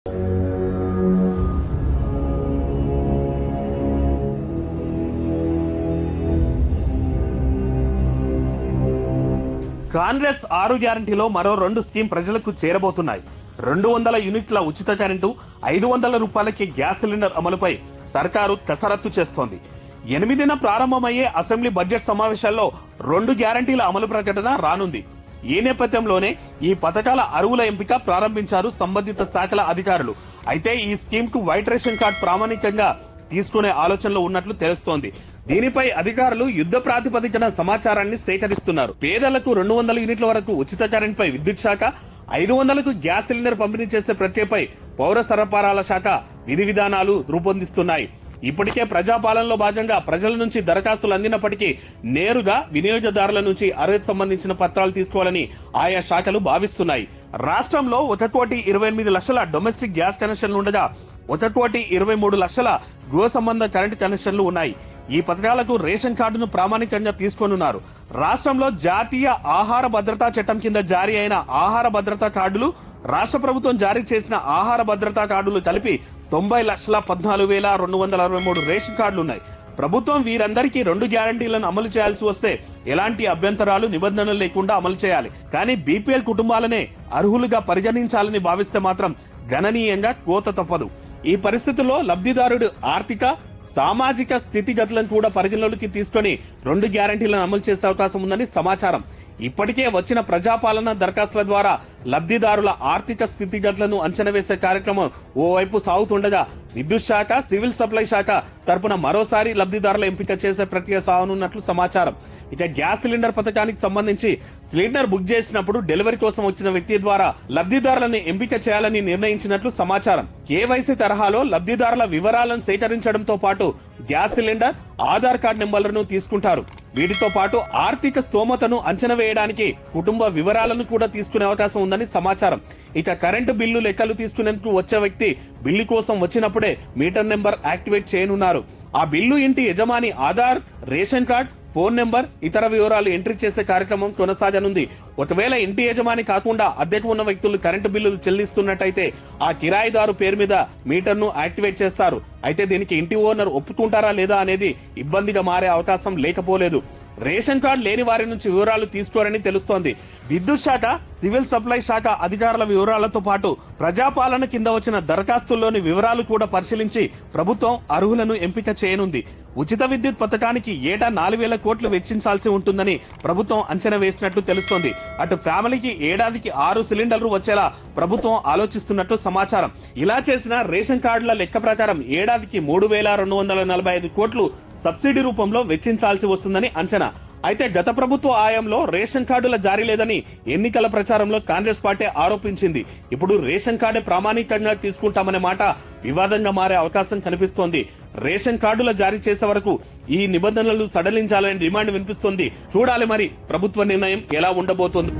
కాంగ్రెస్ 6 గ్యారంటీలో మరో 2 స్కీమ్ ప్రజలకు చేరబోతున్నాయి. 200 యూనిట్ల ఉచిత కరెంటు, 500 రూపాయలకి గ్యాస్ సిలిండర్ అమలుపై సర్కారు కసరత్తు చేస్తోంది. 8న ప్రారంభమయ్యే అసెంబ్లీ బడ్జెట్ సమావేశాల్లో 2 గ్యారంటీల అమలు ప్రకటన రానుంది. ఈ నేపథ్యంలోనే ఈ పథకాల అర్హుల ఎంపిక ప్రారంభించారు సంబంధిత శాఖల అధికారులు. అయితే ఈ స్కీమ్ కు వైట్ రేషన్ కార్డు ప్రామాణికంగా తీసుకునే ఆలోచనలో ఉన్నట్లు తెలుస్తోంది. దీనిపై అధికారులు యుద్ధ ప్రాతిపదికన సమాచారాన్ని సేకరిస్తున్నారు. పేదలకు 200 యూనిట్ల వరకు ఉచిత కరెంట్ పై విద్యుత్ శాఖ, 500కు గ్యాస్ సిలిండర్ పంపిణీ చేసే ప్రక్రియపై పౌర సరఫరాల శాఖ విధి విధానాలు రూపొందిస్తున్నాయి. ఇప్పటికే ప్రజాపాలనలో భాగంగా ప్రజల నుంచి దరఖాస్తులు అందినప్పటికీ నేరుగా వినియోగదారుల నుంచి అర్హత సంబంధించిన పత్రాలు తీసుకోవాలని ఆయా శాఖలు భావిస్తున్నాయి. రాష్ట్రంలో 1,28,00,000 డొమెస్టిక్ గ్యాస్ కనెక్షన్లు ఉండగా 1,23,00,000 గృహ సంబంధ కరెంటు కనెక్షన్లు ఉన్నాయి. ఈ పథకాలకు రేషన్ కార్డును ప్రామాణికంగా తీసుకొనున్నారు. రాష్ట్రంలో జాతీయ ఆహార భద్రతా చట్టం కింద జారీ అయిన ఆహార భద్రతా కార్డులు, రాష్ట్ర ప్రభుత్వం జారీ చేసిన ఆహార భద్రతా కార్డులు కలిపి 90,14,263 రేషన్ కార్డులు ఉన్నాయి. ప్రభుత్వం వీరందరికీ 2 గ్యారంటీలను అమలు చేయాల్సి వస్తే ఎలాంటి అభ్యంతరాలు, నిబంధనలు లేకుండా అమలు చేయాలి. కానీ బీపీఎల్ కుటుంబాలనే అర్హులుగా పరిగణించాలని భావిస్తే మాత్రం గణనీయంగా కోత తప్పదు. ఈ పరిస్థితుల్లో లబ్ధిదారుడు ఆర్థిక, సామాజిక స్థితిగతులను కూడా పరిగణలోకి తీసుకుని 2 గ్యారంటీలను అమలు చేసే అవకాశం ఉందని సమాచారం. ఇప్పటికే వచ్చిన ప్రజాపాలన దరఖాస్తుల ద్వారా లబ్ధిదారుల ఆర్థిక స్థితిగతులను అంచనా వేసే కార్యక్రమం ఓవైపు సాగుతుండగా, విద్యుత్ శాఖ, సివిల్ సప్లై శాఖ తరపున మరోసారి లబ్ధిదారుల ఎంపిక చేసే ప్రక్రియ సాగనున్నట్లు సమాచారం. ఇక గ్యాస్ సిలిండర్ పథకానికి సంబంధించి సిలిండర్ బుక్ చేసినప్పుడు డెలివరీ కోసం వచ్చిన వ్యక్తి ద్వారా లబ్ధిదారులను ఎంపిక చేయాలని నిర్ణయించినట్లు సమాచారం. కేవైసీ తరహాలో లబ్ధిదారుల వివరాలను సేకరించడంతో పాటు గ్యాస్ సిలిండర్, ఆధార్ కార్డు నెంబర్లను తీసుకుంటారు. వీటితో పాటు ఆర్థిక స్తోమతను అంచనా వేయడానికి కుటుంబ వివరాలను కూడా తీసుకునే అవకాశం ఉందని సమాచారం. ఇక కరెంటు బిల్లు లెక్కలు తీసుకునేందుకు వచ్చే వ్యక్తి బిల్లు కోసం వచ్చినప్పుడే మీటర్ నెంబర్ యాక్టివేట్ చేయనున్నారు. ఆ బిల్లు ఇంటి యజమాని Aadhaar, ration card, phone number, ఇతర వివరాలు ఎంట్రీ చేసే కార్యక్రమం కొనసాగనుంది. ఒకవేళ ఇంటి యజమాని కాకుండా అద్దెకు ఉన్న వ్యక్తులు కరెంటు బిల్లులు చెల్లిస్తున్నట్టయితే ఆ కిరాయిదారు పేరు మీద మీటర్ను యాక్టివేట్ చేస్తారు. అయితే దీనికి ఇంటి ఓనర్ ఒప్పుకుంటారా లేదా అనేది ఇబ్బందిగా మారే అవకాశం లేకపోలేదు. రేషన్ కార్డు లేని వారి నుంచి వివరాలు తీసుకోరని తెలుస్తోంది. విద్యుత్ శాఖ, సివిల్ సప్లై శాఖ అధికారుల వివరాలతో పాటు ప్రజాపాలన కింద వచ్చిన దరఖాస్తుల్లోని వివరాలు కూడా పరిశీలించి ప్రభుత్వం అర్హులను ఎంపిక చేయనుంది. ఉచిత విద్యుత్ పథకానికి ఏటా 4,000 కోట్లు వెచ్చించాల్సి ఉంటుందని ప్రభుత్వం అంచనా వేసినట్టు తెలుస్తోంది. అటు ఫ్యామిలీకి ఏడాదికి 6 సిలిండర్లు వచ్చేలా ప్రభుత్వం ఆలోచిస్తున్నట్టు సమాచారం. ఇలా చేసిన రేషన్ కార్డుల లెక్క ప్రకారం ఏడాదికి 3,245 కోట్లు సబ్సిడీ రూపంలో వెచ్చించాల్సి వస్తుందని అంచనా. అయితే గత ప్రభుత్వ హయాంలో రేషన్ కార్డుల జారీ లేదని ఎన్నికల ప్రచారంలో కాంగ్రెస్ పార్టీ ఆరోపించింది. ఇప్పుడు రేషన్ కార్డే ప్రామాణికంగా తీసుకుంటామనే మాట వివాదంగా మారే అవకాశం కనిపిస్తోంది. రేషన్ కార్డుల జారీ చేసే వరకు ఈ నిబంధనలు సడలించాలని డిమాండ్ వినిపిస్తోంది. చూడాలి మరి ప్రభుత్వ నిర్ణయం ఎలా ఉండబోతోంది.